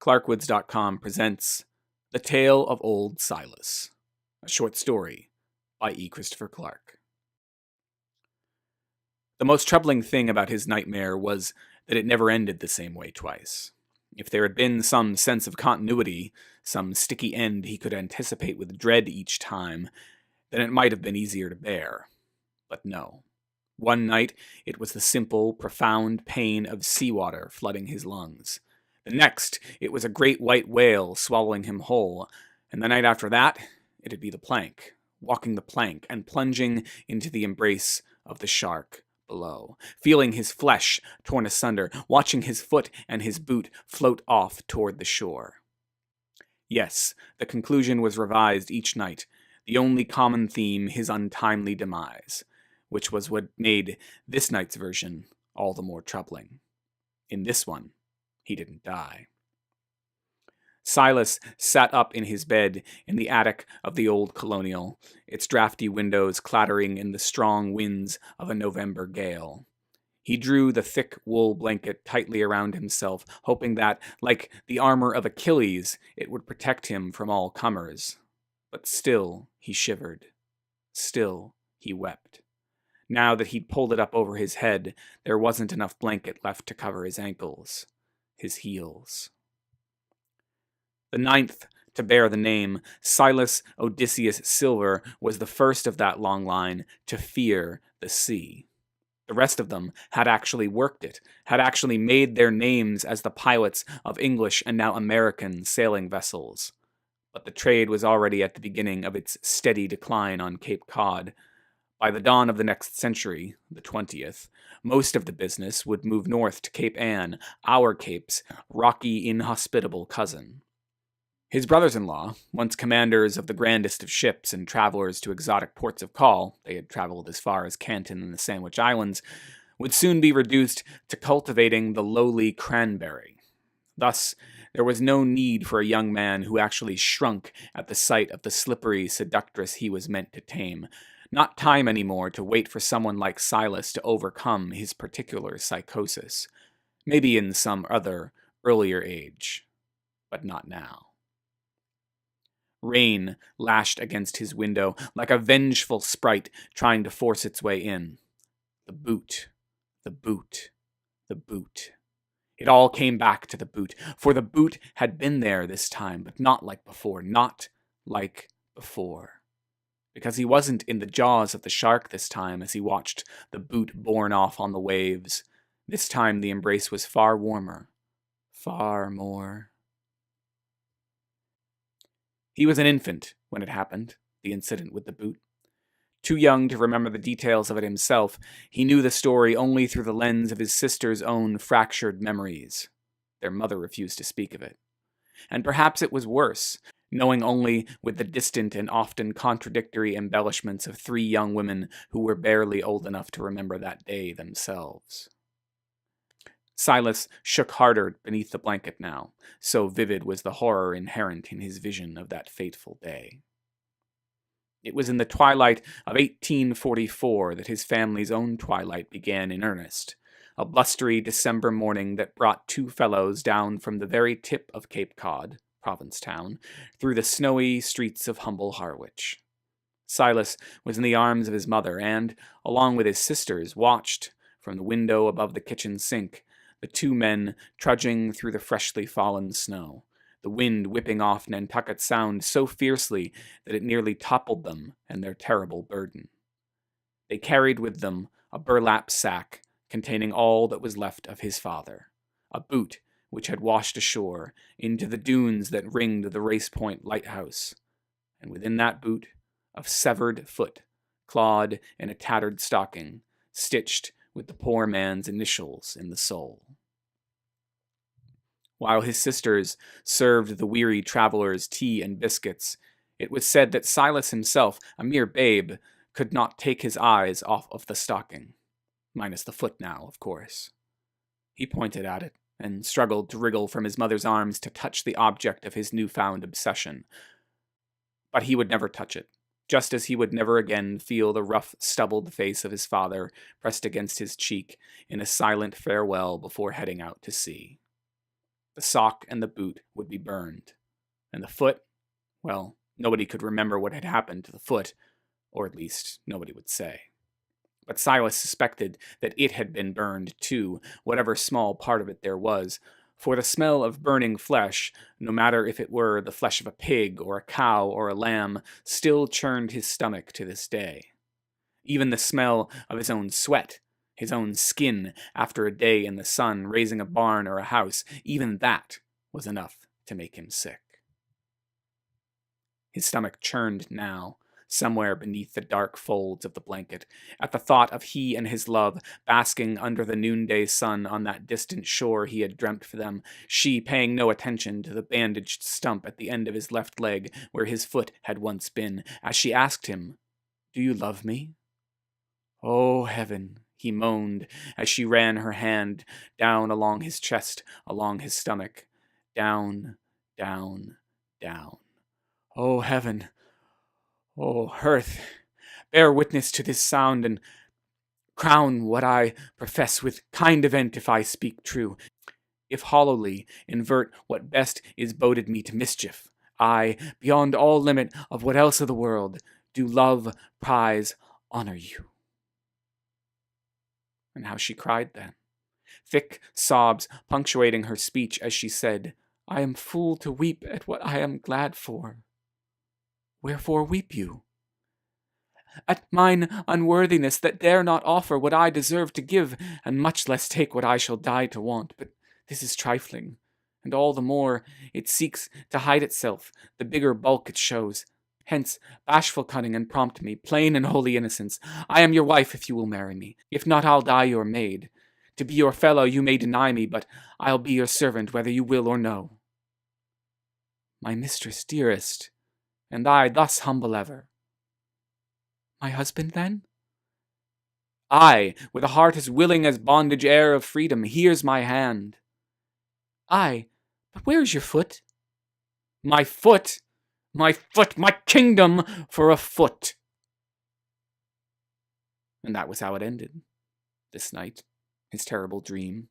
Clarkwoods.com presents The Tale of Old Silas, a short story by E. Christopher Clark. The most troubling thing about his nightmare was that it never ended the same way twice. If there had been some sense of continuity, some sticky end he could anticipate with dread each time, then it might have been easier to bear. But no. One night, it was the simple, profound pain of seawater flooding his lungs. The next, it was a great white whale swallowing him whole, and the night after that, it'd be the plank, walking the plank and plunging into the embrace of the shark below, feeling his flesh torn asunder, watching his foot and his boot float off toward the shore. Yes, the conclusion was revised each night, the only common theme his untimely demise, which was what made this night's version all the more troubling. In this one, he didn't die. Silas sat up in his bed in the attic of the old colonial, its drafty windows clattering in the strong winds of a November gale. He drew the thick wool blanket tightly around himself, hoping that, like the armor of Achilles, it would protect him from all comers. But still he shivered. Still he wept. Now that he'd pulled it up over his head, there wasn't enough blanket left to cover his ankles, his heels. The ninth to bear the name, Silas Odysseus Silver, was the first of that long line to fear the sea. The rest of them had actually worked it, had actually made their names as the pilots of English and now American sailing vessels. But the trade was already at the beginning of its steady decline on Cape Cod. By the dawn of the next century, the 20th, most of the business would move north to Cape Ann, our Cape's rocky, inhospitable cousin. His brothers-in-law, once commanders of the grandest of ships and travelers to exotic ports of call, they had traveled as far as Canton and the Sandwich Islands, would soon be reduced to cultivating the lowly cranberry. Thus, there was no need for a young man who actually shrunk at the sight of the slippery seductress he was meant to tame. Not time anymore to wait for someone like Silas to overcome his particular psychosis. Maybe in some other, earlier age. But not now. Rain lashed against his window like a vengeful sprite trying to force its way in. The boot, the boot, the boot. It all came back to the boot, for the boot had been there this time, but not like before, not like before. Because he wasn't in the jaws of the shark this time as he watched the boot borne off on the waves. This time the embrace was far warmer, far more. He was an infant when it happened, the incident with the boot. Too young to remember the details of it himself, he knew the story only through the lens of his sister's own fractured memories. Their mother refused to speak of it. And perhaps it was worse, knowing only with the distant and often contradictory embellishments of three young women who were barely old enough to remember that day themselves. Silas shook harder beneath the blanket now, so vivid was the horror inherent in his vision of that fateful day. It was in the twilight of 1844 that his family's own twilight began in earnest, a blustery December morning that brought two fellows down from the very tip of Cape Cod, Provincetown, through the snowy streets of humble Harwich. Silas was in the arms of his mother and, along with his sisters, watched, from the window above the kitchen sink, the two men trudging through the freshly fallen snow, the wind whipping off Nantucket Sound so fiercely that it nearly toppled them and their terrible burden. They carried with them a burlap sack containing all that was left of his father, a boot which had washed ashore into the dunes that ringed the Race Point lighthouse, and within that boot, a severed foot, clawed in a tattered stocking, stitched with the poor man's initials in the sole. While his sisters served the weary travelers tea and biscuits, it was said that Silas himself, a mere babe, could not take his eyes off of the stocking. Minus the foot now, of course. He pointed at it, and struggled to wriggle from his mother's arms to touch the object of his newfound obsession. But he would never touch it, just as he would never again feel the rough, stubbled face of his father pressed against his cheek in a silent farewell before heading out to sea. The sock and the boot would be burned. And the foot, well, nobody could remember what had happened to the foot, or at least nobody would say. But Silas suspected that it had been burned too, whatever small part of it there was, for the smell of burning flesh, no matter if it were the flesh of a pig or a cow or a lamb, still churned his stomach to this day. Even the smell of his own sweat, his own skin after a day in the sun raising a barn or a house, even that was enough to make him sick. His stomach churned now, somewhere beneath the dark folds of the blanket, at the thought of he and his love basking under the noonday sun on that distant shore he had dreamt for them, she paying no attention to the bandaged stump at the end of his left leg where his foot had once been, as she asked him, "Do you love me?" "Oh, heaven," he moaned, as she ran her hand down along his chest, along his stomach. Down, down, down. "Oh, heaven! Oh, earth! Bear witness to this sound, and crown what I profess with kind event if I speak true. If hollowly invert what best is boded me to mischief, I, beyond all limit of what else of the world, do love, prize, honor you." And how she cried then, thick sobs punctuating her speech as she said, "I am fool to weep at what I am glad for." "Wherefore weep you?" "At mine unworthiness that dare not offer what I deserve to give, and much less take what I shall die to want. But this is trifling, and all the more it seeks to hide itself, the bigger bulk it shows. Hence, bashful cunning and prompt me, plain and holy innocence. I am your wife if you will marry me. If not, I'll die your maid. To be your fellow you may deny me, but I'll be your servant whether you will or no." "My mistress dearest, and I thus humble ever." "My husband, then?" "Ay, with a heart as willing as bondage heir of freedom, here's my hand." "Ay, but where is your foot?" My foot, my kingdom for a foot." And that was how it ended, this night, his terrible dream.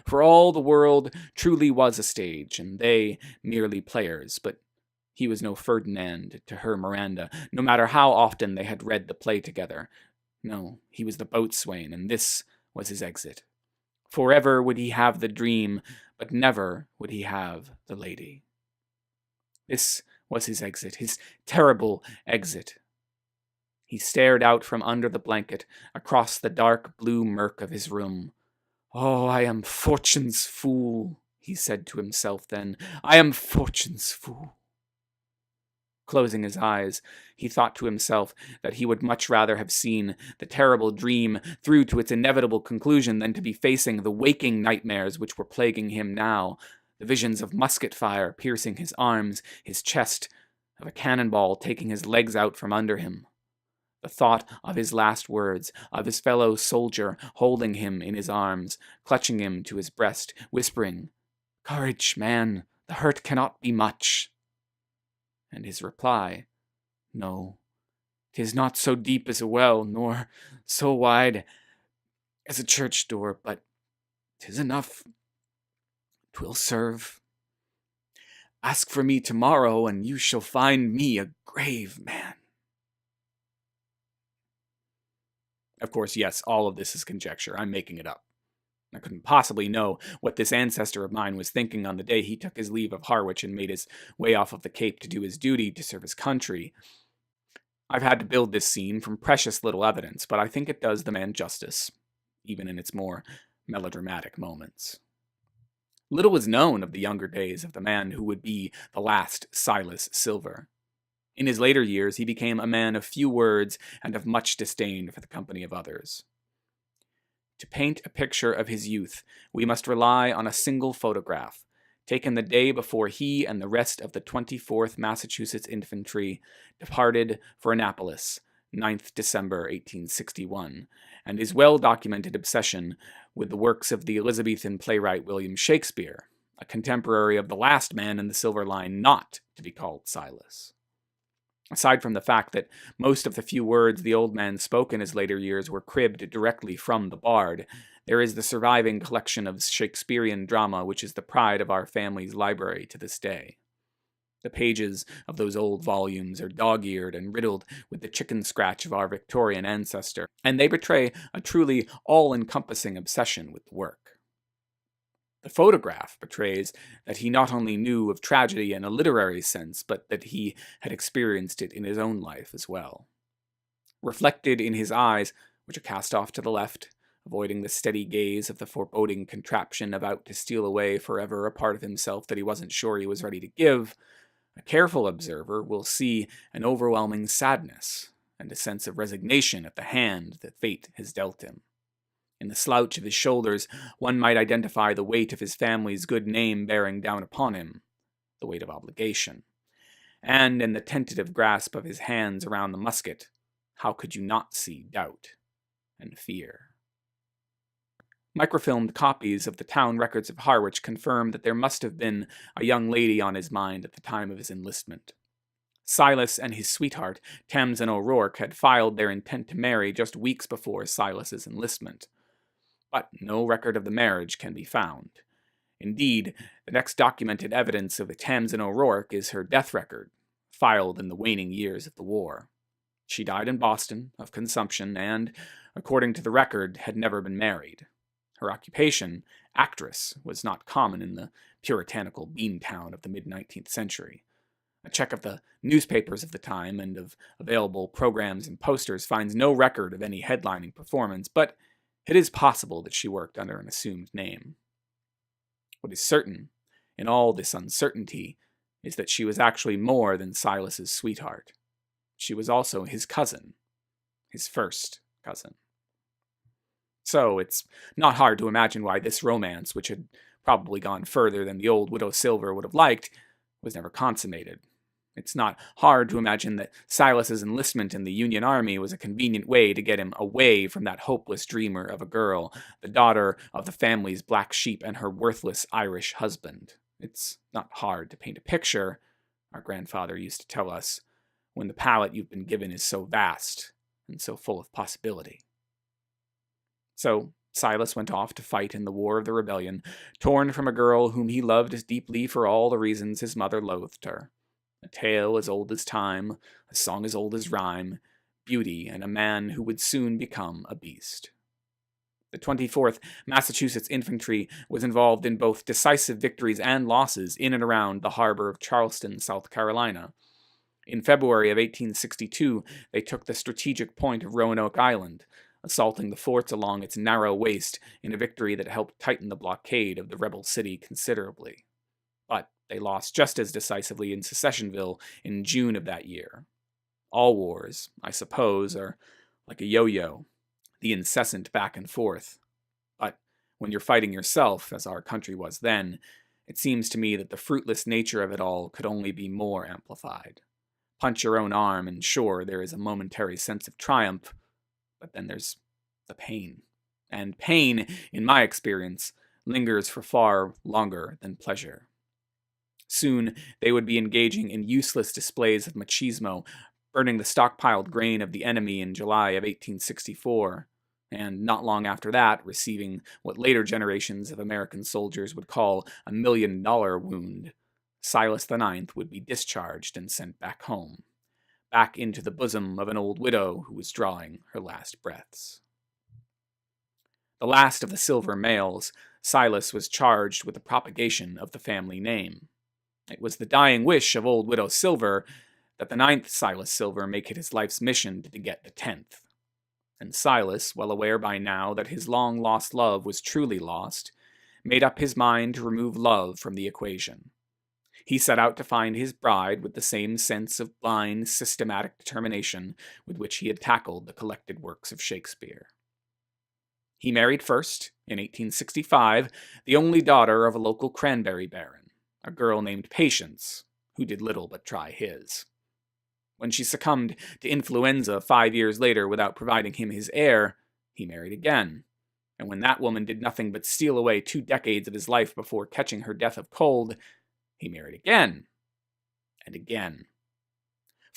For all the world truly was a stage, and they merely players, but he was no Ferdinand to her Miranda, no matter how often they had read the play together. No, he was the boatswain, and this was his exit. Forever would he have the dream, but never would he have the lady. This was his exit, his terrible exit. He stared out from under the blanket, across the dark blue murk of his room. "Oh, I am fortune's fool," he said to himself then. "I am fortune's fool." Closing his eyes, he thought to himself that he would much rather have seen the terrible dream through to its inevitable conclusion than to be facing the waking nightmares which were plaguing him now, the visions of musket fire piercing his arms, his chest, of a cannonball taking his legs out from under him. The thought of his last words, of his fellow soldier holding him in his arms, clutching him to his breast, whispering, "Courage, man, the hurt cannot be much." And his reply, "No, 'tis not so deep as a well, nor so wide as a church door, but 'tis enough. 'Twill serve. Ask for me tomorrow, and you shall find me a grave man." Of course, yes, all of this is conjecture. I'm making it up. I couldn't possibly know what this ancestor of mine was thinking on the day he took his leave of Harwich and made his way off of the Cape to do his duty to serve his country. I've had to build this scene from precious little evidence, but I think it does the man justice, even in its more melodramatic moments. Little was known of the younger days of the man who would be the last Silas Silver. In his later years, he became a man of few words and of much disdain for the company of others. To paint a picture of his youth, we must rely on a single photograph, taken the day before he and the rest of the 24th Massachusetts Infantry departed for Annapolis, 9th December 1861, and his well-documented obsession with the works of the Elizabethan playwright William Shakespeare, a contemporary of the last man in the Silver Line not to be called Silas. Aside from the fact that most of the few words the old man spoke in his later years were cribbed directly from the bard, There is the surviving collection of Shakespearean drama which is the pride of our family's library to this day. The pages of those old volumes are dog-eared and riddled with the chicken scratch of our Victorian ancestor, and they betray a truly all-encompassing obsession with the work. The photograph betrays that he not only knew of tragedy in a literary sense, but that he had experienced it in his own life as well. Reflected in his eyes, which are cast off to the left, avoiding the steady gaze of the foreboding contraption about to steal away forever a part of himself that he wasn't sure he was ready to give, a careful observer will see an overwhelming sadness and a sense of resignation at the hand that fate has dealt him. In the slouch of his shoulders, one might identify the weight of his family's good name bearing down upon him, the weight of obligation. And in the tentative grasp of his hands around the musket, how could you not see doubt and fear? Microfilmed copies of the town records of Harwich confirm that there must have been a young lady on his mind at the time of his enlistment. Silas and his sweetheart, Tamsin O'Rourke, had filed their intent to marry just weeks before Silas's enlistment. But no record of the marriage can be found. Indeed, the next documented evidence of Tamsin O'Rourke is her death record, filed in the waning years of the war. She died in Boston of consumption and, according to the record, had never been married. Her occupation, actress, was not common in the puritanical beantown of the mid-19th century. A check of the newspapers of the time and of available programs and posters finds no record of any headlining performance, but it is possible that she worked under an assumed name. What is certain, in all this uncertainty, is that she was actually more than Silas's sweetheart. She was also his cousin, his first cousin. So it's not hard to imagine why this romance, which had probably gone further than the old Widow Silver would have liked, was never consummated. It's not hard to imagine that Silas's enlistment in the Union Army was a convenient way to get him away from that hopeless dreamer of a girl, the daughter of the family's black sheep and her worthless Irish husband. It's not hard to paint a picture, our grandfather used to tell us, when the palette you've been given is so vast and so full of possibility. So Silas went off to fight in the War of the Rebellion, torn from a girl whom he loved as deeply for all the reasons his mother loathed her. A tale as old as time, a song as old as rhyme, beauty, and a man who would soon become a beast. The 24th Massachusetts Infantry was involved in both decisive victories and losses in and around the harbor of Charleston, South Carolina. In February of 1862, they took the strategic point of Roanoke Island, assaulting the forts along its narrow waist in a victory that helped tighten the blockade of the rebel city considerably. But they lost just as decisively in Secessionville in June of that year. All wars, I suppose, are like a yo-yo, the incessant back and forth. But when you're fighting yourself, as our country was then, it seems to me that the fruitless nature of it all could only be more amplified. Punch your own arm, and sure, there is a momentary sense of triumph, but then there's the pain. And pain, in my experience, lingers for far longer than pleasure. Soon, they would be engaging in useless displays of machismo, burning the stockpiled grain of the enemy in July of 1864, and not long after that, receiving what later generations of American soldiers would call a $1 million wound. Silas IX would be discharged and sent back home, back into the bosom of an old widow who was drawing her last breaths. The last of the Silver males, Silas was charged with the propagation of the family name. It was the dying wish of old Widow Silver that the 9th Silas Silver make it his life's mission to get the 10th. And Silas, well aware by now that his long-lost love was truly lost, made up his mind to remove love from the equation. He set out to find his bride with the same sense of blind, systematic determination with which he had tackled the collected works of Shakespeare. He married first, in 1865, the only daughter of a local cranberry baron, a girl named Patience, who did little but try his. When she succumbed to influenza 5 years later without providing him his heir, he married again. And when that woman did nothing but steal away 2 decades of his life before catching her death of cold, he married again, and again.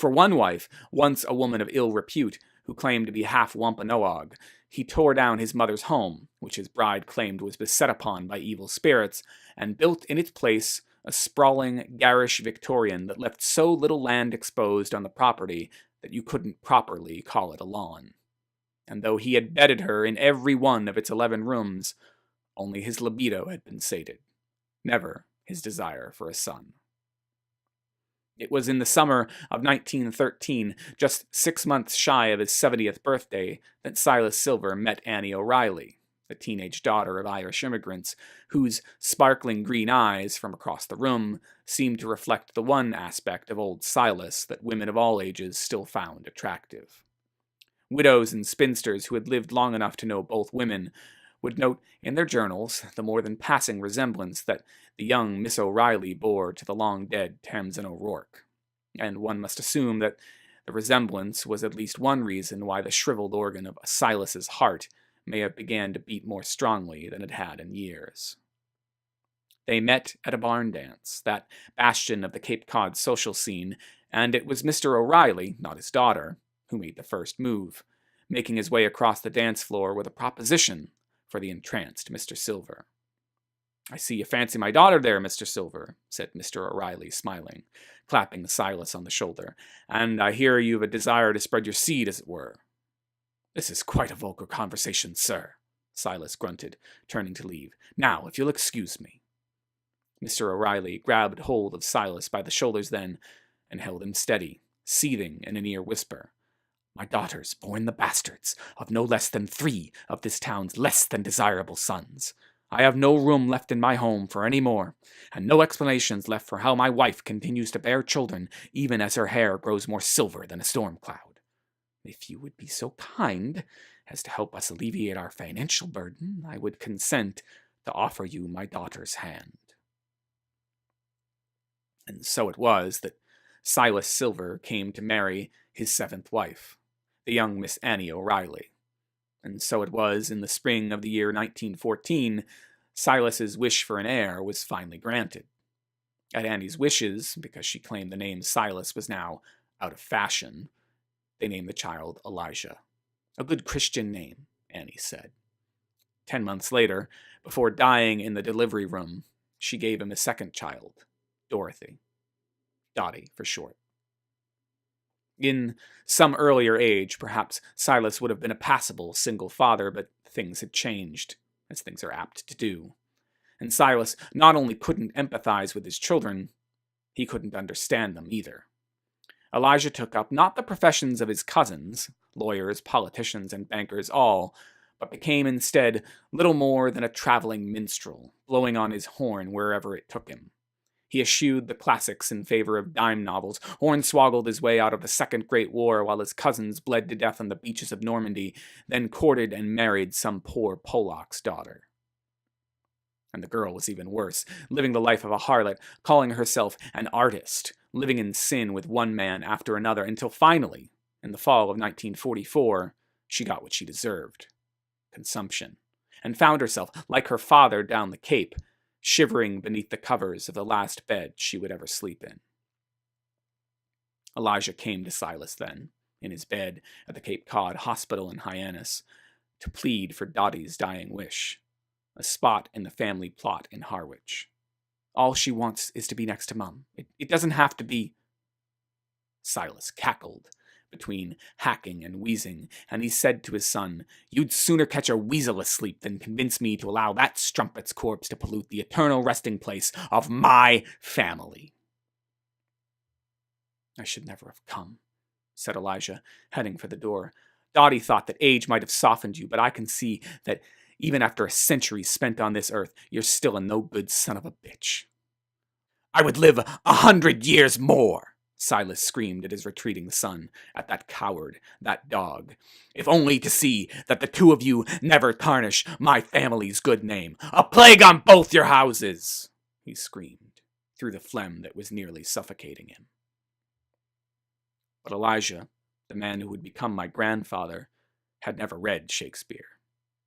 For one wife, once a woman of ill repute, who claimed to be half Wampanoag, he tore down his mother's home, which his bride claimed was beset upon by evil spirits, and built in its place a sprawling, garish Victorian that left so little land exposed on the property that you couldn't properly call it a lawn. And though he had bedded her in every one of its 11 rooms, only his libido had been sated, never his desire for a son. It was in the summer of 1913, just 6 months shy of his 70th birthday, that Silas Silver met Annie O'Reilly, the teenage daughter of Irish immigrants, whose sparkling green eyes from across the room seemed to reflect the one aspect of old Silas that women of all ages still found attractive. Widows and spinsters who had lived long enough to know both women would note in their journals the more than passing resemblance that the young Miss O'Reilly bore to the long-dead Tamsin O'Rourke, and one must assume that the resemblance was at least one reason why the shriveled organ of Silas's heart may have began to beat more strongly than it had in years. They met at a barn dance, that bastion of the Cape Cod social scene, and it was Mr. O'Reilly, not his daughter, who made the first move, making his way across the dance floor with a proposition for the entranced Mr. Silver. "I see you fancy my daughter there, Mr. Silver," said Mr. O'Reilly, smiling, clapping Silas on the shoulder, "and I hear you've a desire to spread your seed, as it were." "This is quite a vulgar conversation, sir," Silas grunted, turning to leave. "Now, if you'll excuse me." Mr. O'Reilly grabbed hold of Silas by the shoulders then, and held him steady, seething in an ear whisper. "My daughters born the bastards of no less than 3 of this town's less than desirable sons. I have no room left in my home for any more, and no explanations left for how my wife continues to bear children, even as her hair grows more silver than a storm cloud. If you would be so kind as to help us alleviate our financial burden, I would consent to offer you my daughter's hand." And so it was that Silas Silver came to marry his 7th wife, the young Miss Annie O'Reilly. And so it was in the spring of the year 1914, Silas's wish for an heir was finally granted. At Annie's wishes, because she claimed the name Silas was now out of fashion, they named the child Elijah. A good Christian name, Annie said. 10 months later, before dying in the delivery room, she gave him a second child, Dorothy. Dottie, for short. In some earlier age, perhaps Silas would have been a passable single father, but things had changed, as things are apt to do. And Silas not only couldn't empathize with his children, he couldn't understand them either. Elijah took up not the professions of his cousins, lawyers, politicians, and bankers all, but became instead little more than a traveling minstrel, blowing on his horn wherever it took him. He eschewed the classics in favor of dime novels, hornswoggled his way out of the Second Great War while his cousins bled to death on the beaches of Normandy, then courted and married some poor Pollock's daughter. And the girl was even worse, living the life of a harlot, calling herself an artist, living in sin with one man after another, until finally, in the fall of 1944, she got what she deserved: consumption, and found herself, like her father down the Cape, shivering beneath the covers of the last bed she would ever sleep in. Elijah came to Silas then, in his bed at the Cape Cod Hospital in Hyannis, to plead for Dottie's dying wish, a spot in the family plot in Harwich. "All she wants is to be next to Mum. It doesn't have to be..." Silas cackled between hacking and wheezing, and he said to his son, "You'd sooner catch a weasel asleep than convince me to allow that strumpet's corpse to pollute the eternal resting place of my family." "I should never have come," said Elijah, heading for the door. "Dottie thought that age might have softened you, but I can see that even after a century spent on this earth, you're still a no-good son of a bitch." "I would live 100 years more," Silas screamed at his retreating son, at that coward, that dog, "if only to see that the two of you never tarnish my family's good name. A plague on both your houses!" he screamed, through the phlegm that was nearly suffocating him. But Elijah, the man who would become my grandfather, had never read Shakespeare.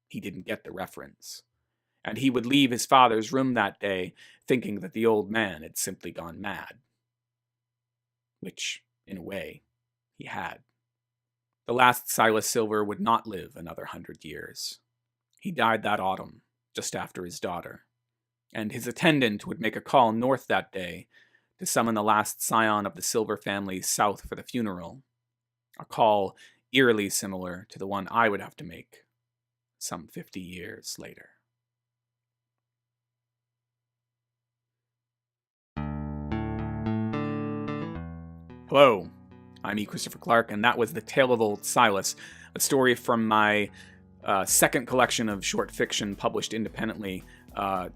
He didn't get the reference, and he would leave his father's room that day thinking that the old man had simply gone mad. Which In a way, he had. The last Silas Silver would not live another 100 years. He died that autumn, just after his daughter, and his attendant would make a call north that day to summon the last scion of the Silver family south for the funeral, a call eerily similar to the one I would have to make some 50 years later. Hello, I'm E. Christopher Clark, and that was The Tale of Old Silas, a story from my second collection of short fiction published independently,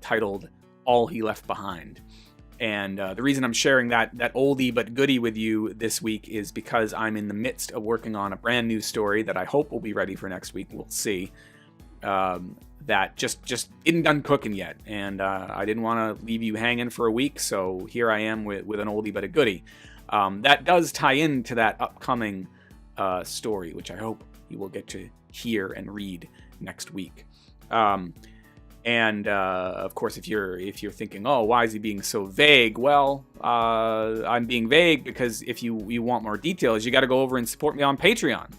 titled All He Left Behind. And the reason I'm sharing that oldie but goodie with you this week is because I'm in the midst of working on a brand new story that I hope will be ready for next week. We'll see. That just isn't done cooking yet, and I didn't want to leave you hanging for a week, so here I am with an oldie but a goodie. That does tie into that upcoming story, which I hope you will get to hear and read next week. And of course, if you're thinking, oh, why is he being so vague? Well, I'm being vague because if you want more details, you got to go over and support me on Patreon.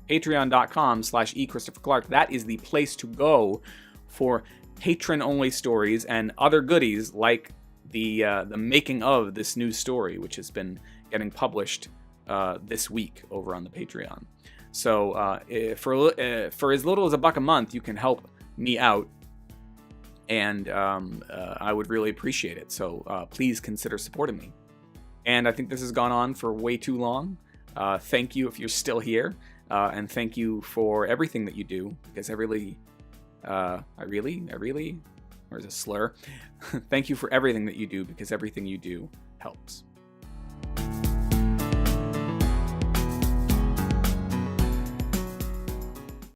Patreon.com/eChristopherClark. That is the place to go for patron-only stories and other goodies like the making of this new story, which has been getting published this week over on the Patreon. So for as little as $1 a month, you can help me out, and I would really appreciate it. So please consider supporting me. And I think this has gone on for way too long. Thank you if you're still here, and thank you for everything that you do, because I really, or is a slur? Thank you for everything that you do, because everything you do helps.